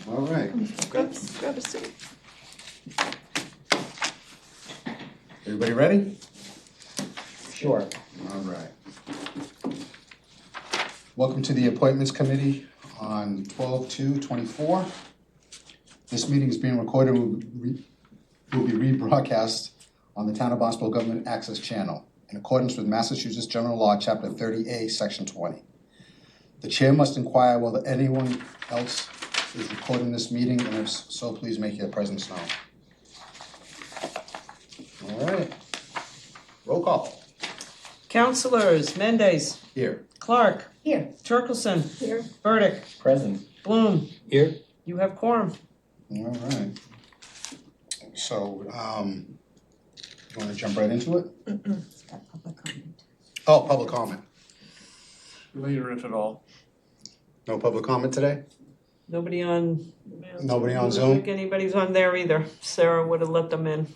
All right. Grab a seat. Everybody ready? Sure. All right. Welcome to the Appointments Committee on 12/2/24. This meeting is being recorded and will be rebroadcast on the Town of Barnstable Government Access Channel in accordance with Massachusetts General Law, Chapter 30A, Section 20. The chair must inquire whether anyone else is recording this meeting, and if so, please make your presence known. All right. Roll call. Councilors, Mendez, Here. Clark, Here. Turkelson, Here. Burdick, Present. Bloom. Here. You have quorum. All right. So, you want to jump right into it? It's got public comment. Oh, public comment. Later, if at all. No public comment today? Nobody on. Nobody on Doesn't Zoom? look like anybody's on there either. Sarah would have let them in.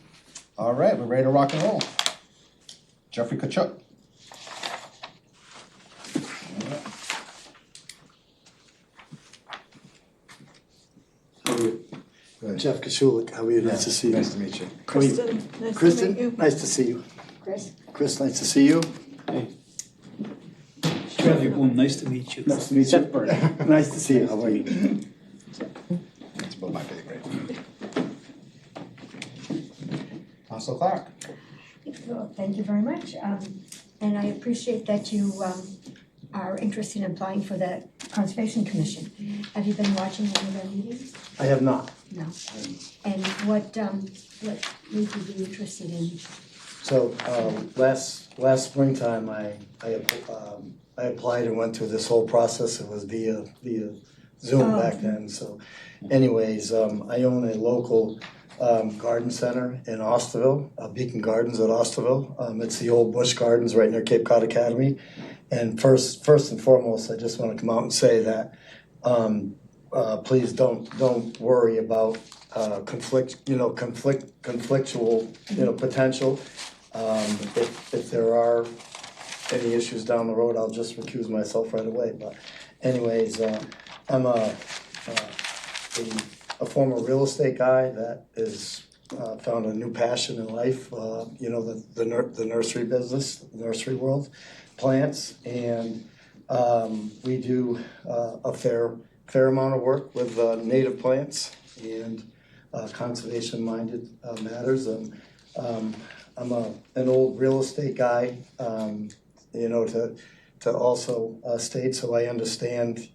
All right, we're ready to rock and roll. Jeffrey Kachuk. How are you? Good. Jeff Kashulik, how are you? Nice to see you. Nice to meet you. Kristen, nice to meet Kristen, you. nice to see you. Chris? Chris, nice to see you. Hey. Traffic Bloom, nice to meet you. Nice to meet you. Nice to see you. How are you? That's about my pay grade. Councilor Clark. Well, thank you very much. And I appreciate that you are interested in applying for the Conservation Commission. Have you been watching any of their meetings? I have not. No. And what made you be interested in? So, last springtime, I applied and went through this whole process. It was via Zoom Oh. back then. So anyways, I own a local garden center in Osterville, Beacon Gardens at Osterville. It's the old Bush Gardens right near Cape Cod Academy. And first and foremost, I just want to come out and say that please don't worry about conflictual potential. If there are any issues down the road, I'll just recuse myself right away. But anyways, I'm a former real estate guy that is found a new passion in life. The nursery business, the nursery world, plants, and we do a fair amount of work with native plants and conservation-minded matters. And I'm an old real estate guy, to also state, so I understand,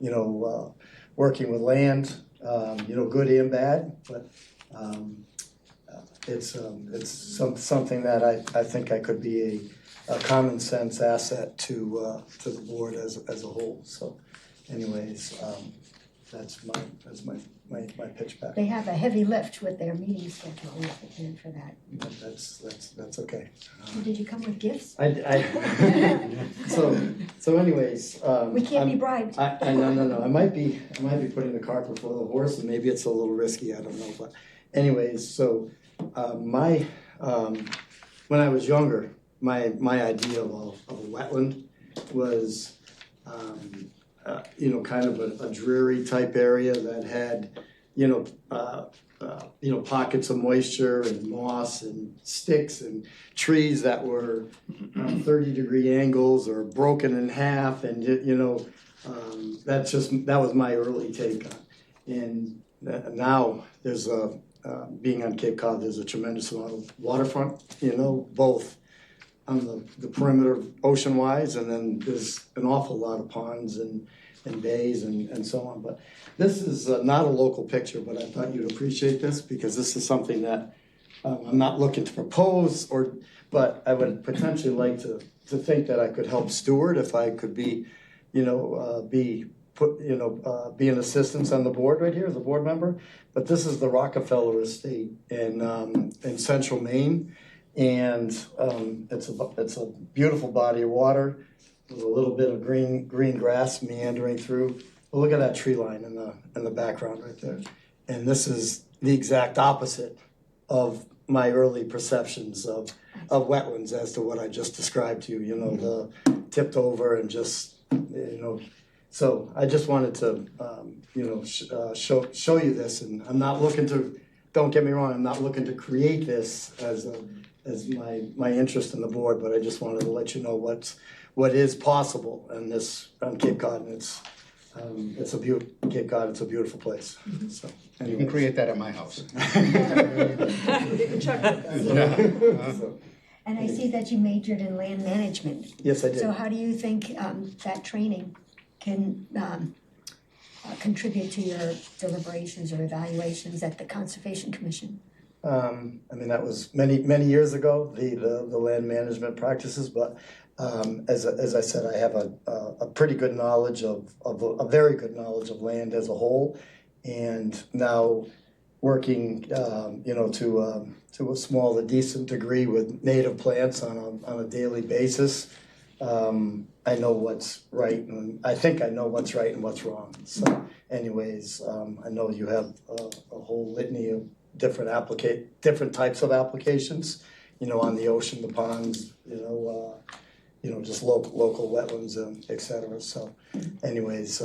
working with land, good and bad, but it's something that I think I could be a common sense asset to the board as a whole. So, anyways, that's my pitch back. They have a heavy lift with their meeting schedule. We have to plan for that. That's okay. Did you come with gifts? So anyways, We can't be bribed. No. I might be putting the cart before the horse, and maybe it's a little risky. I don't know, but anyways, so when I was younger, my idea of a wetland was kind of a dreary type area that had pockets of moisture and moss and sticks and trees that were 30-degree angles or broken in half, and that was my early take on. And now there's being on Cape Cod, there's a tremendous amount of waterfront, both on the perimeter ocean-wise, and then there's an awful lot of ponds and bays and so on. But this is not a local picture, but I thought you'd appreciate this because this is something that I'm not looking to propose, but I would potentially like to think that I could help steward if I could be an assistance on the board right here as a board member. But this is the Rockefeller Estate in central Maine, and it's a beautiful body of water with a little bit of green grass meandering through. Well, look at that tree line in the background right there. And this is the exact opposite of my early perceptions of wetlands as to what I just described to you. The tipped over and just So I just wanted to, show you this, and I'm not looking to, don't get me wrong, I'm not looking to create this as my interest in the board, but I just wanted to let you know what is possible on Cape Cod, and it's Cape Cod, it's a beautiful place, so. You can Anyway. create that at my house. You can check with that. So, And I see that you majored in land management. yes, I did. So how do you think that training can contribute to your deliberations or evaluations at the Conservation Commission? I mean, that was many years ago, the land management practices, but as I said, I have a pretty good knowledge a very good knowledge of land as a whole, and now working, to a small, a decent degree with native plants on a daily basis. I know what's right, and I think I know what's right and what's wrong. So anyways, I know you have a whole litany of different types of applications, on the ocean, the ponds, just local wetlands, et cetera. So anyways,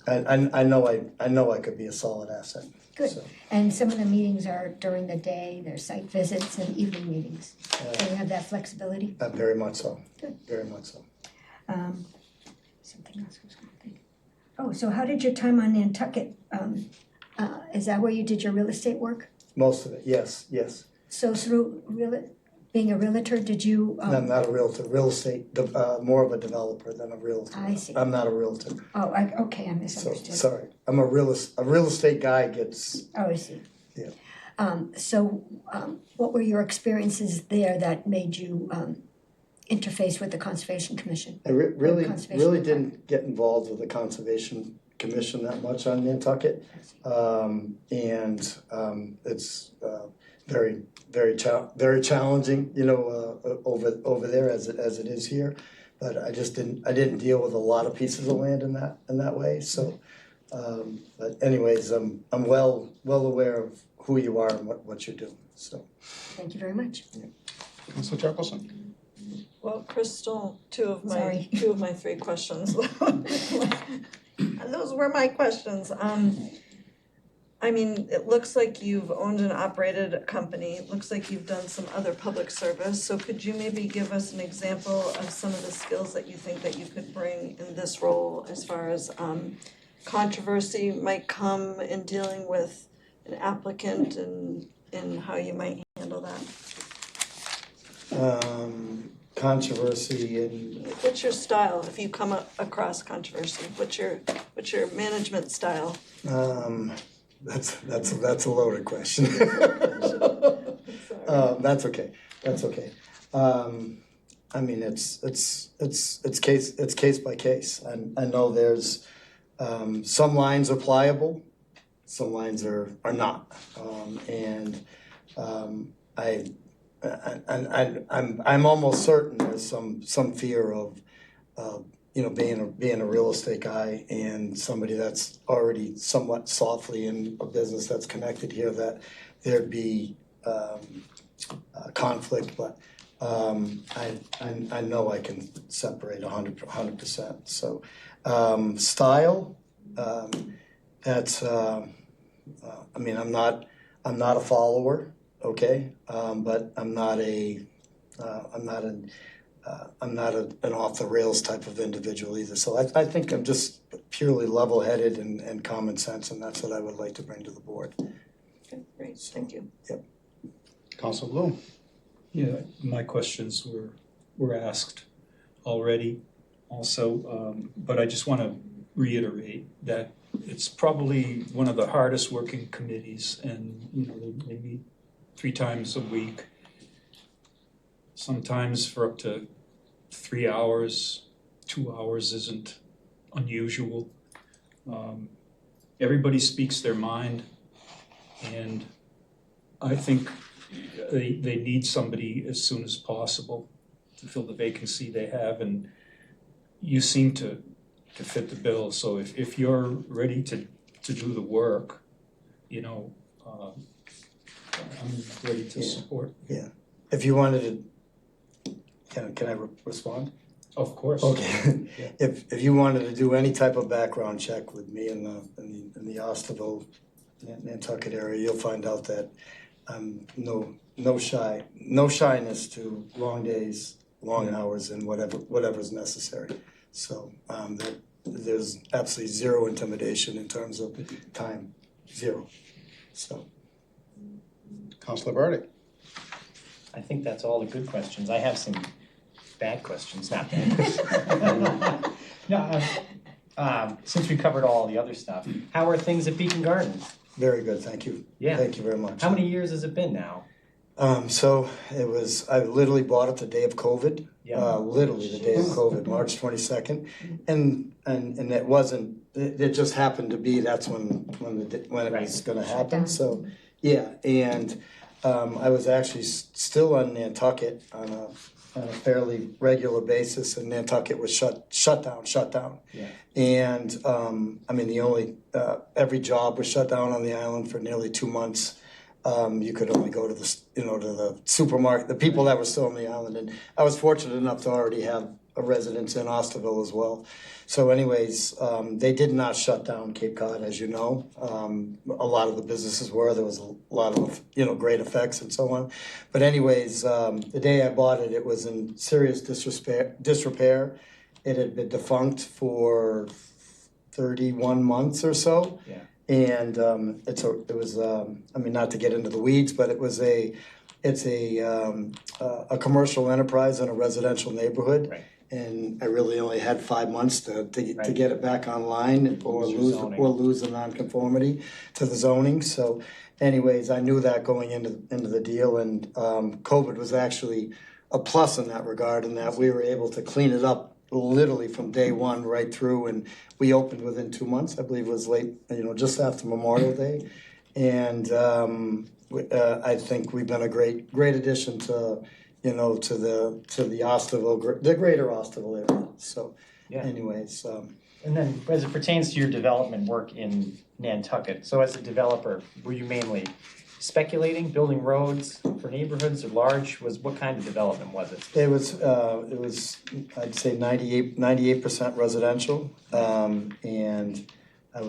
I know I could be a solid asset. Good. So, And some of the meetings are during the day, they're site visits and evening meetings. So you have that flexibility? very much so. Good. Very much so. Something else I was gonna think. Oh, so how did your time on Nantucket, is that where you did your real estate work? Most of it, yes. So through being a realtor, did you? I'm not a realtor. Real estate, more of a developer than a realtor. I see. I'm not a realtor. Oh, okay, I So misunderstood. sorry. I'm a real estate guy gets. Oh, I see. Yeah. What were your experiences there that made you interface with the Conservation Commission? I really Conservation didn't get involved with the Conservation Commission that much on Nantucket, it's very challenging, over there as it is here. But I didn't deal with a lot of pieces of land in that way. So, but anyways, I'm well aware of who you are and what you're doing. So, Thank you very much. Councilor Jefferson? Well, Crystal, two of Sorry. my three questions. Those were my questions. I mean, it looks like you've owned and operated a company. It looks like you've done some other public service. So could you maybe give us an example of some of the skills that you think that you could bring in this role as far as controversy might come in dealing with an applicant and how you might handle that? controversy and What's your style if you come across controversy? What's your management style? that's a loaded question. That's okay. I mean, it's case by case. I know there's some lines are pliable, some lines are not, and I'm almost certain there's some fear of being a real estate guy and somebody that's already somewhat softly in a business that's connected here, that there'd be conflict, but I know I can separate 100%. So style, that's I mean, I'm not a follower, okay, but I'm not an off the rails type of individual either. So I think I'm just purely level headed and common sense, and that's what I would like to bring to the board. Okay, great, thank you. Yep. Councilor Bloom? Yeah, my questions were asked already also, but I just want to reiterate that it's probably one of the hardest working committees, and they meet 3 times a week, sometimes for up to 3 hours. 2 hours isn't unusual. Everybody speaks their mind, and I think they need somebody as soon as possible to fill the vacancy they have, and you seem to fit the bill. So if you're ready to do the work, I'm ready to support. Yeah. If you wanted to, can I respond? Of course. Okay, if you wanted to do any type of background check with me in the Osterville, Nantucket area, you'll find out that I'm no shyness to long days, long hours, and whatever's necessary. So that there's absolutely zero intimidation in terms of time, zero. So. Counselor Burdick? I think that's all the good questions. I have some bad questions, not bad. No, since we covered all the other stuff, how are things at Beacon Gardens? Very good, thank you. Yeah. Thank you very much. How many years has it been now? So I literally bought it the day of COVID. Yeah. Literally the day of COVID, March 22nd. And it wasn't, it just happened to be, that's when it was gonna happen, so, yeah. And I was actually still on Nantucket on a fairly regular basis, and Nantucket was shut down. Yeah. And I mean, every job was shut down on the island for nearly 2 months. You could only go to the supermarket, the people that were still on the island. And I was fortunate enough to already have a residence in Osterville as well. So anyways, they did not shut down Cape Cod, as you know. A lot of the businesses were, there was a lot of, great effects and so on. But anyways, the day I bought it, it was in serious disrepair. It had been defunct for 31 months or so. Yeah. And it was I mean, not to get into the weeds, but it's a commercial enterprise in a residential neighborhood. Right. And I really only had 5 months to get it back online or lose the nonconformity to the zoning. So anyways, I knew that going into the deal, and COVID was actually a plus in that regard, in that we were able to clean it up literally from day one right through, and we opened within 2 months. I believe it was late, just after Memorial Day. And I think we've been a great addition to the Osterville, the greater Osterville area. So, Yeah. anyways, And then as it pertains to your development work in Nantucket, so as a developer, were you mainly speculating, building roads for neighborhoods, or what kind of development was it? it was I'd say 98% residential, and I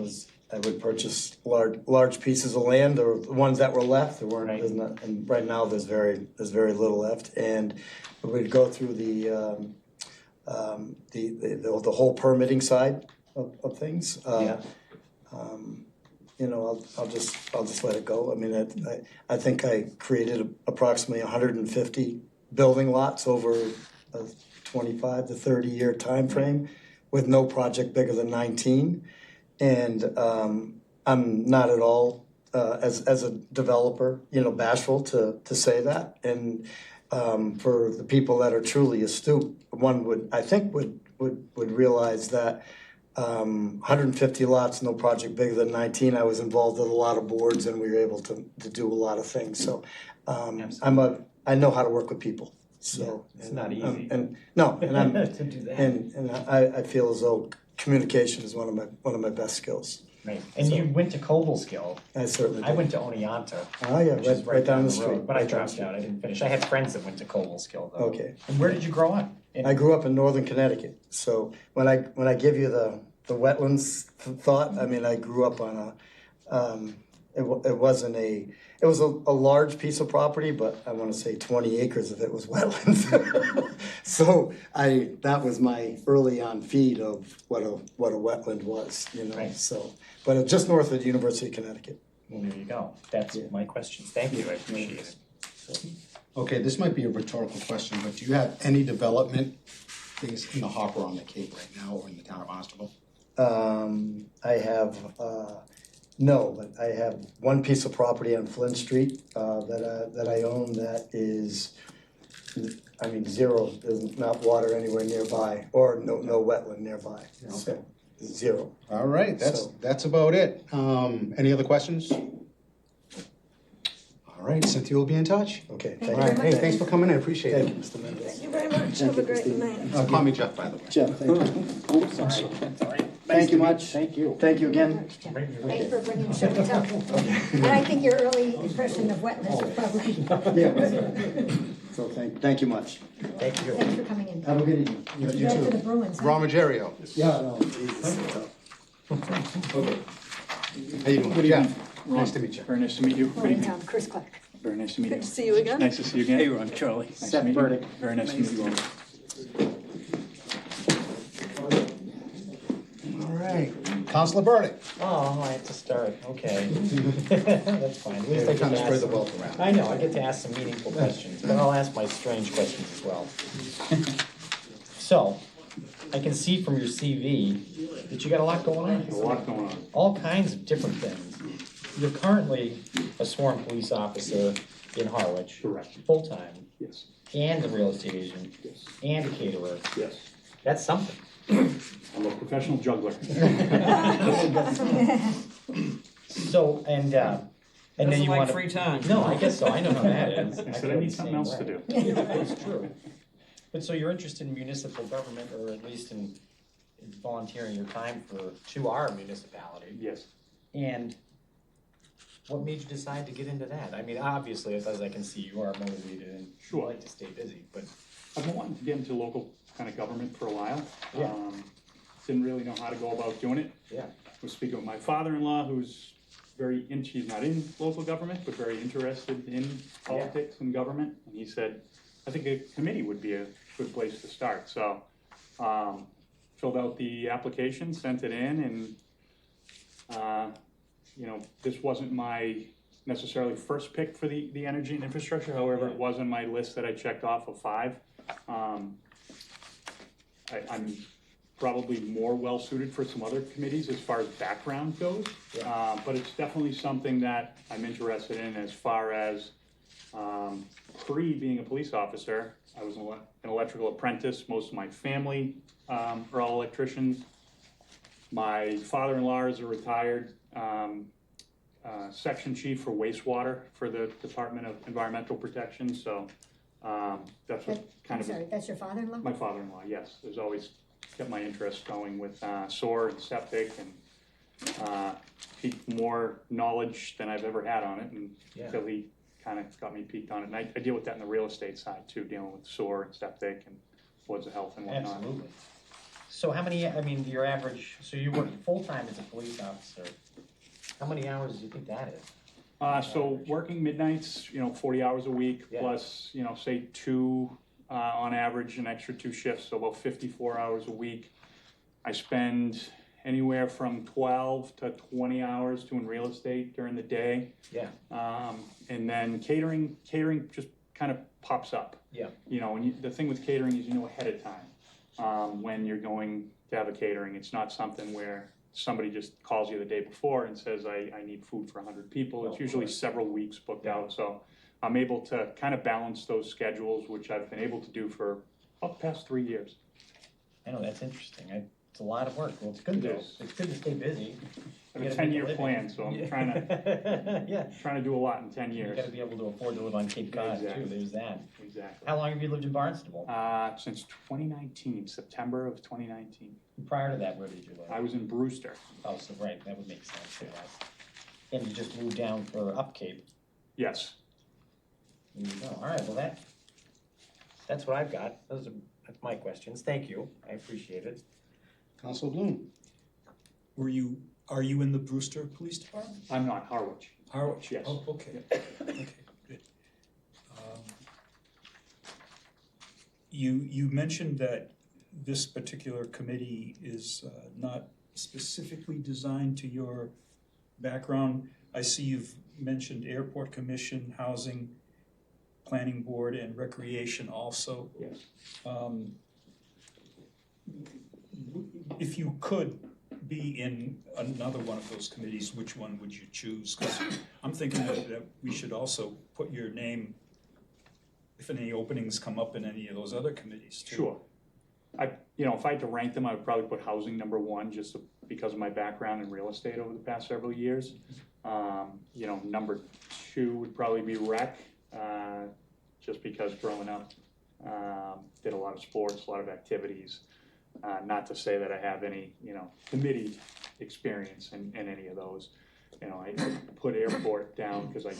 would purchase large pieces of land, or the ones that were left. There weren't, Right. and right now there's very little left. And we'd go through the whole permitting side of things. I'll just let it go. I mean, I think I created approximately 150 building lots over a 25 to 30 year time frame, with no project bigger than 19. And I'm not at all, as a developer, bashful to say that. And for the people that are truly astute, one would realize that 150 lots, no project bigger than 19. I was involved with a lot of boards, and we were able to do a lot of things. So I know how to work with people. So It's not easy. I'm to do that. and I feel as though communication is one of my best skills. Right. And you went to Cobleskill. I certainly I did. went to Oneonta. Oh yeah, Which is right down the street. road, but I right down the dropped street. out. I didn't finish. I had friends that went to Cobleskill though. Okay. And where did you grow up? I grew up in northern Connecticut. So when I give you the wetlands thought, I mean, I grew up on it was a large piece of property, but I want to say 20 acres of it was wetlands. So that was my early on feed of what a wetland was, Right. So, but it's just north of the University of Connecticut. Well, there you go. That's my questions. Thank you. I appreciate it. Okay, this might be a rhetorical question, but do you have any development things in the hopper on the Cape right now or in the town of Barnstable? I have, no, but I have one piece of property on Flint Street that I own that is, I mean, zero. There's not water anywhere nearby, or no wetland nearby. So, zero. All right, So- that's about it. Any other questions? All right, Cynthia will be in touch. Okay, Thank All you right, very hey, much. thanks for coming in, I appreciate Thank it. you, Mr. Mendez. Thank you very much. Have a great night. Call me Jeff, by the way. Jeff, thank you. Thank you much. Thank you. Thank you again. Thanks for bringing the show up. And I think your early impression of wetlands was probably Yeah. So thank you much. Thank you. Thanks for coming in. Have a good evening. You Too bad for the Bruins. huh? Romagerio. Yeah, no, Jesus. Okay. How you doing? Good Jeff, evening. nice to meet you. Very nice to meet you. Good Morning, evening. Tom. Chris Clark. Very nice to meet you. Good to see you again. Nice to see you again. Hey, Ron, Charlie. Nice to Seth meet you. Burdick. Very nice to meet you all. All right, Counselor Burdick. Oh, I have to start, okay. That's fine, at least I get Kind to of spread the ask, wealth around. I know, I get to ask some meaningful questions, but I'll ask my strange questions as well. So, I can see from your CV that you got a lot going on. A lot going on. All kinds of different things. You're currently a sworn police officer in Harwich. Correct. Full-time, Yes. and a real estate agent, Yes. and a caterer. Yes. That's something. I'm a professional juggler. So, and then Doesn't you like wanna. free time. No, I guess so, I know how that is. I said feel I the need something same else way. to do. It's true. But so you're interested in municipal government, or at least in volunteering your time to our municipality? Yes. And what made you decide to get into that? I mean, obviously, as I can see, you are motivated and you Sure. like to stay busy, but I've been wanting to get into local kind of government for a while. Yeah. Didn't really know how to go about doing it. yeah, Was speaking with my father-in-law, who's he's not in local government, but very interested in politics and government. And he said, I think a committee would be a good place to start. So, filled out the application, sent it in, and, this wasn't my necessarily first pick for the energy and infrastructure. However, it was on my list that I checked off of 5. I'm probably more well-suited for some other committees as far as background goes. But it's definitely something that I'm interested in as far as, being a police officer. I was an electrical apprentice. Most of my family, are all electricians. My father-in-law is a retired, section chief for wastewater for the Department of Environmental Protection, so, that's what kind I'm of. sorry, that's your father-in-law? My father-in-law, yes, has always kept my interest going with SOAR and septic, and piqued more knowledge than I've ever had on it, and Yeah. until he kind of got me piqued on it. And I deal with that in the real estate side too, dealing with SOAR and septic and floods of health and whatnot. absolutely. So how many, I mean, your average, so you work full-time as a police officer, how many hours do you think that is? So working midnights, 40 hours a week, Yeah. plus, say 2, on average, an extra 2 shifts, so about 54 hours a week. I spend anywhere from 12 to 20 hours doing real estate during the day. Yeah. And then catering just kind of pops up. Yeah. And the thing with catering is ahead of time, when you're going to have a catering. It's not something where somebody just calls you the day before and says, I need food for 100 people. It's usually several weeks booked out, so I'm able to kind of balance those schedules, which I've been able to do for about the past 3 years. I know, that's interesting. It's a lot of work. Well, it's good It though. is. It's good to stay busy. I have You a gotta make 10-year living. plan, so I'm Yeah. trying to do a lot in 10 You years. gotta be able to afford to live on Cape Cod too, Exactly. there's that. Exactly. How long have you lived in Barnstable? Since 2019, September of 2019. Prior to that, where did you live? I was in Brewster. Oh, so right, that would make sense, yes. And you just moved down for Up Cape. Yes. There you go. All right, well that's what I've got. That's my questions. Thank you. I appreciate it. Counselor Bloom. Are you in the Brewster Police Department? I'm not Harwich. Harwich? Yes. Oh, okay, okay, good. You mentioned that this particular committee is not specifically designed to your background. I see you've mentioned Airport Commission, Housing, Planning Board, and Recreation also. Yes. If you could be in another one of those committees, which one would you choose? 'Cause I'm thinking that we should also put your name if any openings come up in any of those other committees too. Sure. If I had to rank them, I would probably put housing number 1, just because of my background in real estate over the past several years. Number 2 would probably be rec, just because growing up, did a lot of sports, a lot of activities. Not to say that I have any, committee experience in any of those. I put airport down because I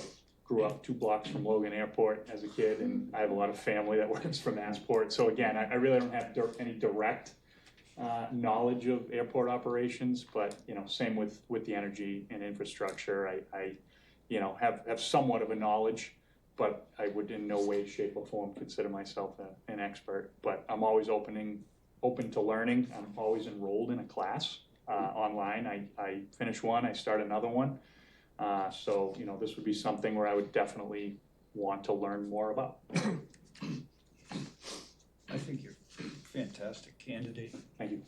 grew up 2 blocks from Logan Airport as a kid, and I have a lot of family that works for Massport. So again, I really don't have any direct knowledge of airport operations, but same with the energy and infrastructure. I have somewhat of a knowledge, but I would in no way, shape, or form consider myself an expert. But I'm always open to learning. I'm always enrolled in a class online. I finish one, I start another one. So this would be something where I would definitely want to learn more about. I think you're a fantastic candidate. Thank you.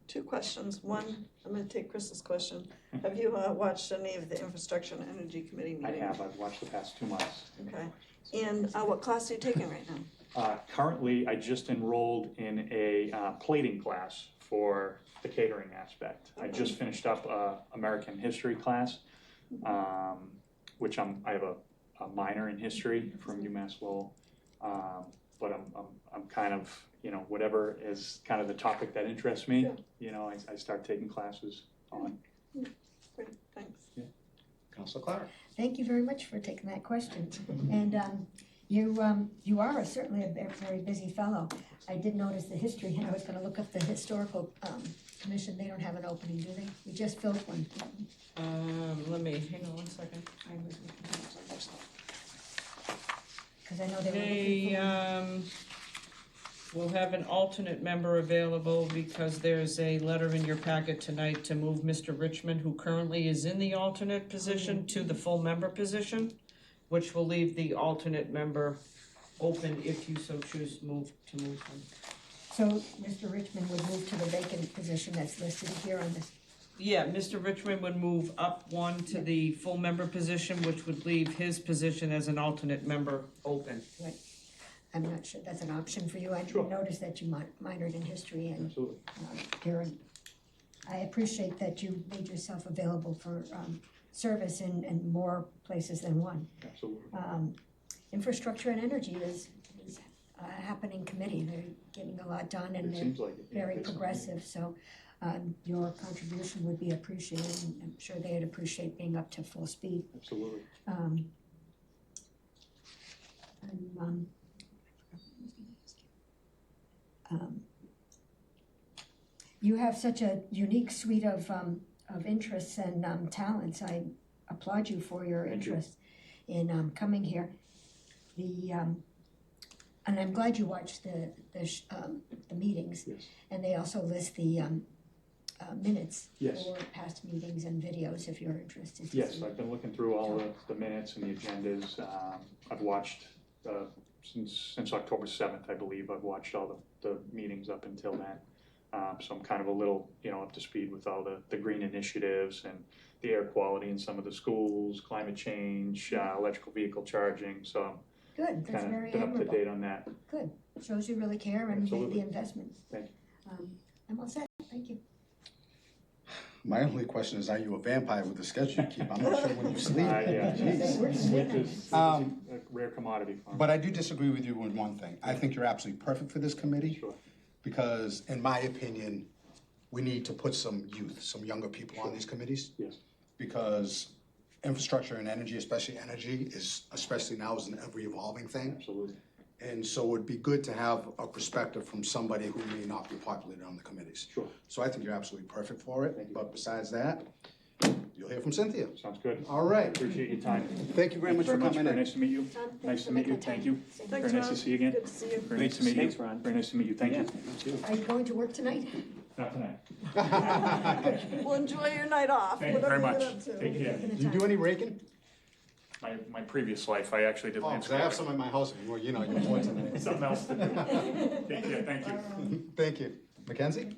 2 questions. One, I'm gonna take Chris's question. Have you watched any of the Infrastructure and Energy Committee I meetings? have. I've watched the past 2 months. Okay. And what class are you taking right now? Currently, I just enrolled in a plating class for the catering aspect. I just finished up American history class, which I have a minor in history from UMass Lowell. But I'm kind of, whatever is kind of the topic that interests me, I start taking classes on. Great, thanks. Councilor Clark. Thank you very much for taking that question. And you are certainly a very busy fellow. I did notice the history, and I was going to look up the historical commission. They don't have an opening, do they? We just filled one. Let me, hang on one second. Because I know they were They, looking for will have an alternate member available because there's a letter in your packet tonight to move Mr. Richmond, who currently is in the alternate position, to the full member position, which will leave the alternate member open if you so choose to move him. So Mr. Richmond would move to the vacant position that's listed here on this. Yeah, Mr. Richmond would move up one to the full member position, which would leave his position as an alternate member open. Right. I'm not sure that's an option for you. I Sure. noticed that you minored in history and Absolutely. Karen, I appreciate that you made yourself available for service in more places than one. Absolutely. Infrastructure and energy is a happening committee. They're getting a lot done and It they're seems like it. very It's- progressive, so your contribution would be appreciated, and I'm sure they'd appreciate being up to full speed. Absolutely. You have such a unique suite of interests and talents. I applaud you for your Thank you. interest in coming here. And I'm glad you watched the meetings. Yes. And they also list the minutes Yes. for past meetings and videos if you're interested to Yes, see. I've been looking through all the minutes and the agendas. I've watched, since October 7th, I believe, I've watched all the meetings up until then. So I'm kind of a little, up to speed with all the green initiatives and the air quality in some of the schools, climate change, electrical vehicle charging. So I'm Good, that's kind very of been up to admirable. date on that. Good, shows you really care and made Absolutely. the investment. Thank you. I'm all set, thank you. My only question is, are you a vampire with the schedule you keep? I'm not sure when you sleep. Yeah, Jeez. sleep is a rare commodity for me. But I do disagree with you on one thing. I think you're absolutely perfect for this committee. Sure. Because in my opinion, we need to put some youth, some younger people on these committees. Yes. Because infrastructure and energy, especially energy, especially now, is an ever-evolving thing. Absolutely. And so it'd be good to have a perspective from somebody who may not be populated on the committees. Sure. So I think you're absolutely perfect for Thank it. you. But besides that, you'll hear from Cynthia. Sounds good. All right. Appreciate your time. Thank you very much for coming Very in. nice to meet you. John, thanks Nice for to meet you. making Thank time. you. Thanks, Very nice to Ron. see you again. Good to see you. Very nice to meet you. Thanks, Ron. Very nice to meet you. Thank you. Are you going to work tonight? Not tonight. Well, enjoy your night off, Thank you very whatever much. you get up to. Take care. Do you do any raking? My previous life, I actually did Oh, because I landscaping. have some in my house, well, you're more tonight. Something else to do. Take care. Thank you. Thank you. Mackenzie?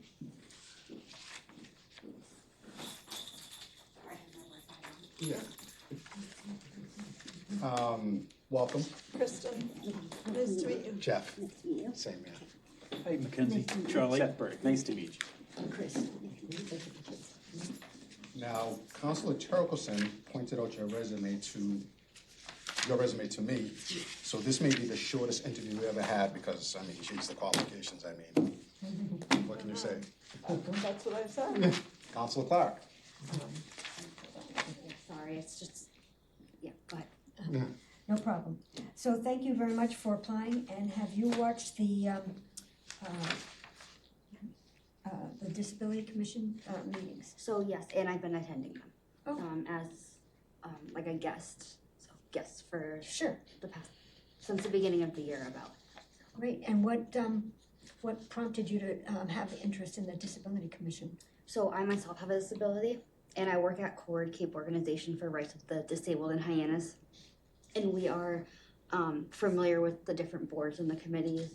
Yeah. Welcome, Kristen, nice to meet you. Jeff. Same man. Hey, Mackenzie. Charlie. Sethberg. Nice to meet you. Chris. Now, Councilor Turkelson pointed out your resume to me. So this may be the shortest interview we ever had because, geez, the qualifications, what can you say? That's what I said. Councilor Clark? Sorry, it's just No problem. So thank you very much for applying, and have you watched the Disability Commission meetings? So yes, and I've been attending them Oh. as like a guest, so guest for Sure. the past, since the beginning of the year about. Great, and what prompted you to have interest in the Disability Commission? So I myself have a disability, and I work at CORD, Cape Organization for Rights of the Disabled in Hyannis. And we are familiar with the different boards and the committees.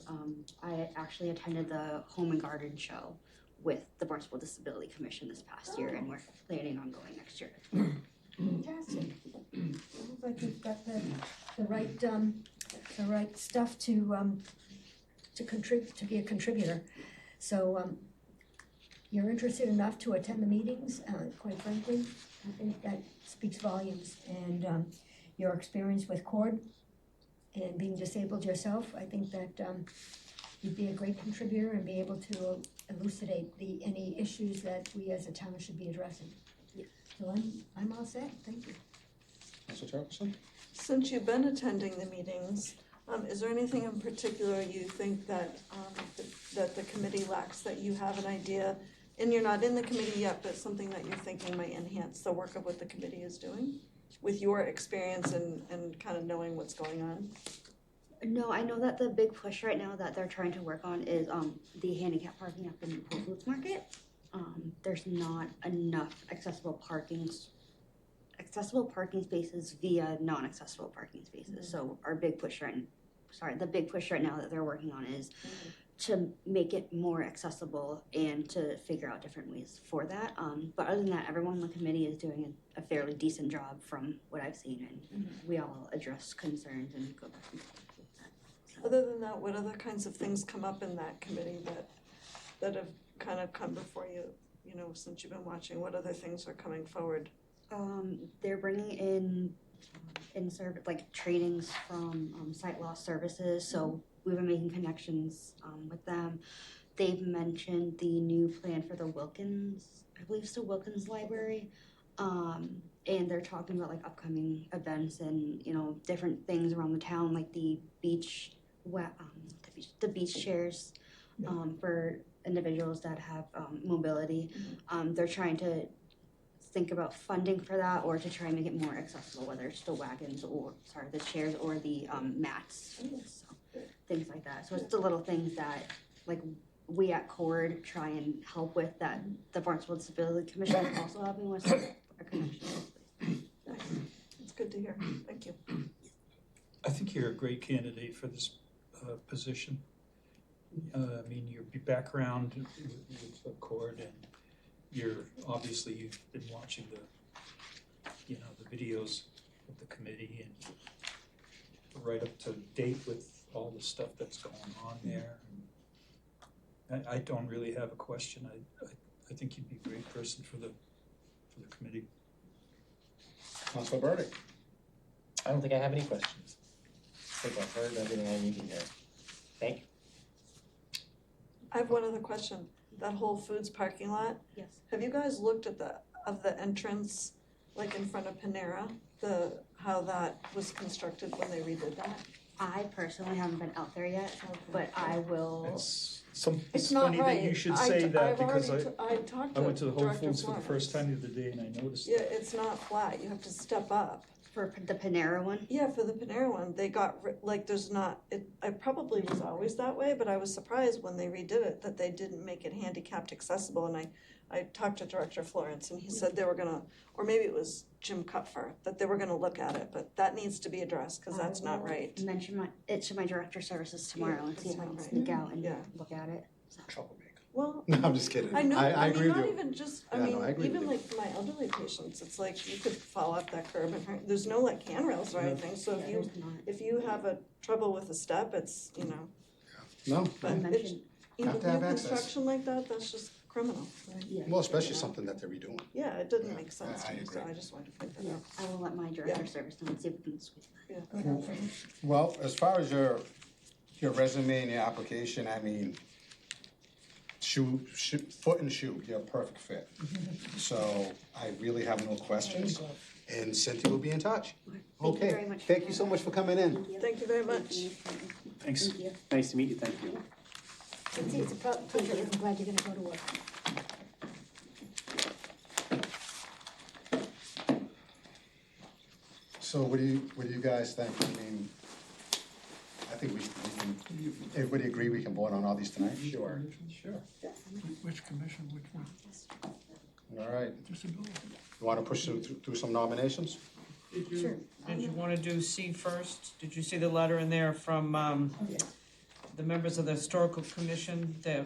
I actually attended the Home and Garden Show with the Barnstable Disability Commission this past year, and we're planning on going next year. Fantastic. Sounds like you've got the right stuff to contribute, to be a contributor. So you're interested enough to attend the meetings, quite frankly, I think that speaks volumes. And your experience with CORD and being disabled yourself, I think that you'd be a great contributor and be able to elucidate any issues that we as a town should be addressing. Yeah. So I'm all set, thank you. Councilor Chairperson? Since you've been attending the meetings, is there anything in particular you think that that the committee lacks, that you have an idea, and you're not in the committee yet, but something that you're thinking might enhance the work of what the committee is doing, with your experience and kind of knowing what's going on? No, I know that the big push right now that they're trying to work on is the handicap parking up in Whole Foods Market. There's not enough accessible parking spaces via non-accessible parking spaces. So our big push the big push right now that they're working on is to make it more accessible and to figure out different ways for that. But other than that, everyone on the committee is doing a fairly decent job from what I've seen, and we all address concerns and go back and forth with that. So. Other than that, what other kinds of things come up in that committee that have kind of come before you, since you've been watching? What other things are coming forward? They're bringing in trainings from Sight Loss Services, so we've been making connections with them. They've mentioned the new plan for the Wilkins, I believe it's the Wilkins Library, and they're talking about like upcoming events and different things around the town, like the beach chairs for individuals that have mobility. They're trying to think about funding for that, or to try and make it more accessible, whether it's the the chairs or the mats, so things like that. So it's the little things that like we at CORD try and help with, that the Barnstable Disability Commission is also helping with our connections. It's good to hear. Thank you. I think you're a great candidate for this position. I mean, your background with the CORD, and you've been watching the videos of the committee and right up to date with all the stuff that's going on there. And I don't really have a question. I think you'd be a great person for the committee. Councilor Burdick? I don't think I have any questions. I think I've heard everything I need to hear. Thank you. I have one other question. That Whole Foods parking lot, Yes. have you guys looked at the entrance, like in front of Panera, how that was constructed when they redid that? I personally haven't been out there yet, but I will. It's It's not funny right. that you should say that, because I talked I to went to the Whole Director Foods for the Florence. first time the other day, and I noticed Yeah, that. it's not flat. You have to step up. For the Panera one? Yeah, for the Panera one, they got, it probably was always that way, but I was surprised when they redid it that they didn't make it handicapped accessible. And I talked to Director Florence, and he said they were gonna, or maybe it was Jim Kupfer, that they were gonna look at it, but that needs to be addressed, cause that's not right. Mention it to my director services tomorrow and see that's if I not can right. sneak out and Yeah. look at it. So. Troublemaker. Well, No, I'm just kidding. I know, I agree mean, with not you. even just, Yeah, no, I agree even with like my elderly patients, it's like you could fall off that curb and hurt, there's no like handrails or Yeah. anything, so Yeah, there's not. if you have a trouble with a step, it's, No, but I it's, mentioned, Have to have access. construction like that, that's just criminal. yeah. well, especially something that they're redoing. Yeah, it didn't Yeah, make sense I to me, so agree. I just wanted to point that Yeah, out. I will let my director service know and see if we can squeeze that. Well, as far as your resume and your application, I mean, foot and shoe, you're a perfect fit. So I really have no questions, and Cynthia will be in touch. Thank you Okay, very much. thank you so much for coming in. Thank you very much. Thanks. Thank you. Nice to meet you, thank you. It's a pleasure, I'm glad you're gonna go to work. So what do you guys think? I mean, I think we can, everybody agree we can vote on all these tonight? Sure. Which commission, which one? All right, Disability. you wanna push through some nominations? Sure. Did you wanna do C first? Did you see the letter in there from, the members of the Historical Commission that,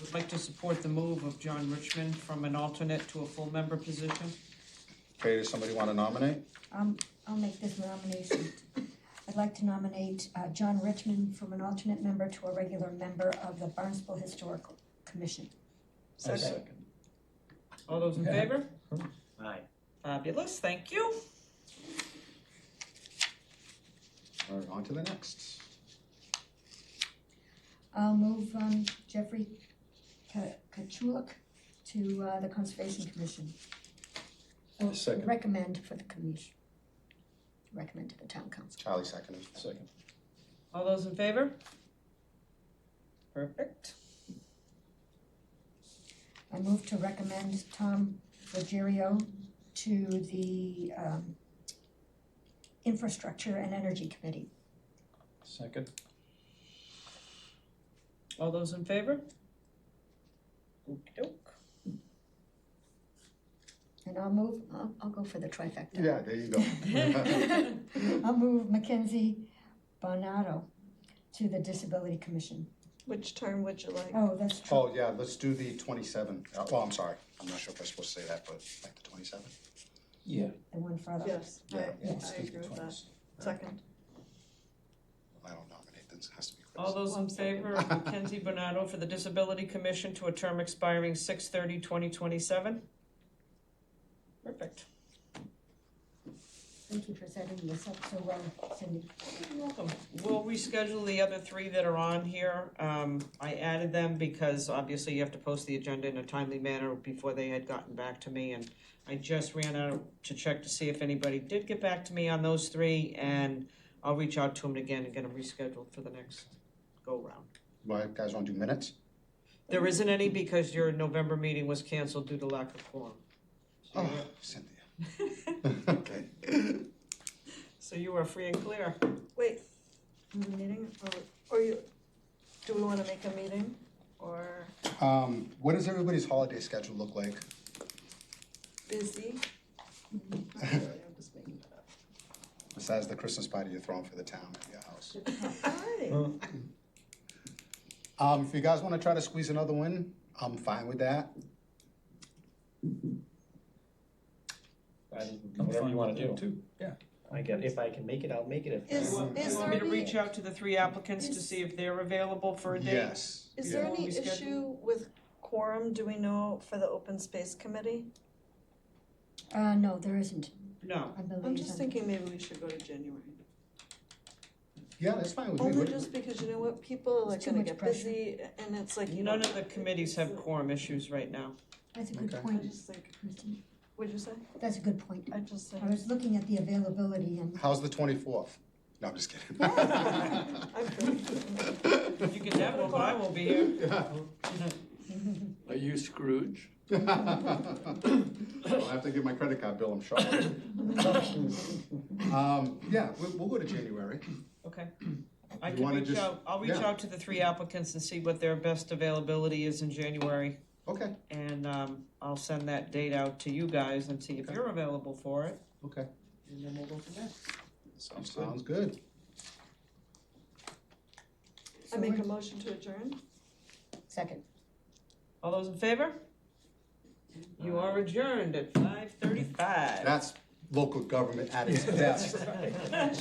would like to support the move of John Richmond from an alternate to a full member position? Okay, does somebody wanna nominate? I'll make this nomination. I'd like to nominate John Richmond from an alternate member to a regular member of the Barnstable Historical Commission. I second. All those in favor? Aye. Fabulous, thank you. All right, on to the next. I'll move Jeffrey Kachuluk to the Conservation Commission. Or Second. recommend for the commission. Recommend to the town council. Charlie seconded. Second. All those in favor? Perfect. I move to recommend Tom Rogerio to the Infrastructure and Energy Committee. Second. All those in favor? Okey-doke. And I'll go for the trifecta. Yeah, there you go. I'll move Mackenzie Bonato to the Disability Commission. Which term would you like? Oh, that's true. Oh, yeah, let's do the 27. Well, I'm sorry, I'm not sure if I'm supposed to say that, but like the 27? Yeah. The one further. Yes, I let's do agree the with that. 20s. Second. I don't nominate, this has to be Chris. All those in favor of Mackenzie Bonato for the Disability Commission to a term expiring 6/30/2027? Perfect. Thank you for setting this up so well, Cindy. You're welcome. We'll reschedule the other three that are on here. I added them because obviously you have to post the agenda in a timely manner before they had gotten back to me. And I just ran out to check to see if anybody did get back to me on those three. And I'll reach out to them again and get them rescheduled for the next go-round. Why, you guys wanna do minutes? There isn't any because your November meeting was canceled due to lack of quorum. Oh, Cynthia. Okay. So you are free and clear. Wait, the meeting, or you, do we wanna make a meeting, or What does everybody's holiday schedule look like? busy? Besides the Christmas party you're throwing for the town at your house. Alright, If you guys wanna try to squeeze another one in, I'm fine with that. Whatever you wanna do. Too. Yeah. If I can make it, I'll make it. Is- You want me to reach out to the three applicants to see if they're available for a date? Yes. is there Yeah. any Reschedule? issue with quorum, do we know, for the open space committee? No, there isn't, No. I believe. I'm just thinking maybe we should go to January. Yeah, that's fine with me. Only What- just because you know what, people are like It's too gonna much get pressure. busy, and it's like, you None know. of the committees have quorum issues right now. That's a good Okay. I point, just think, Kristen. what'd you say? That's a good point. I just think, I was looking at the availability and How's the 24th? No, I'm just kidding. I'm pretty. You can have one, but I won't be here. Are you Scrooge? I'll have to give my credit card bill, I'm sure. Yeah, we'll go to January. Okay. I You can wanna reach just- out, I'll reach yeah. out to the three applicants and see what their best availability is in January. Okay, And I'll send that date out to you guys and see if Okay. you're available for it. okay. And then we'll go from there. Sounds good. I make a motion to adjourn? second. All those in favor? You are adjourned at 5:35. That's local government at its best.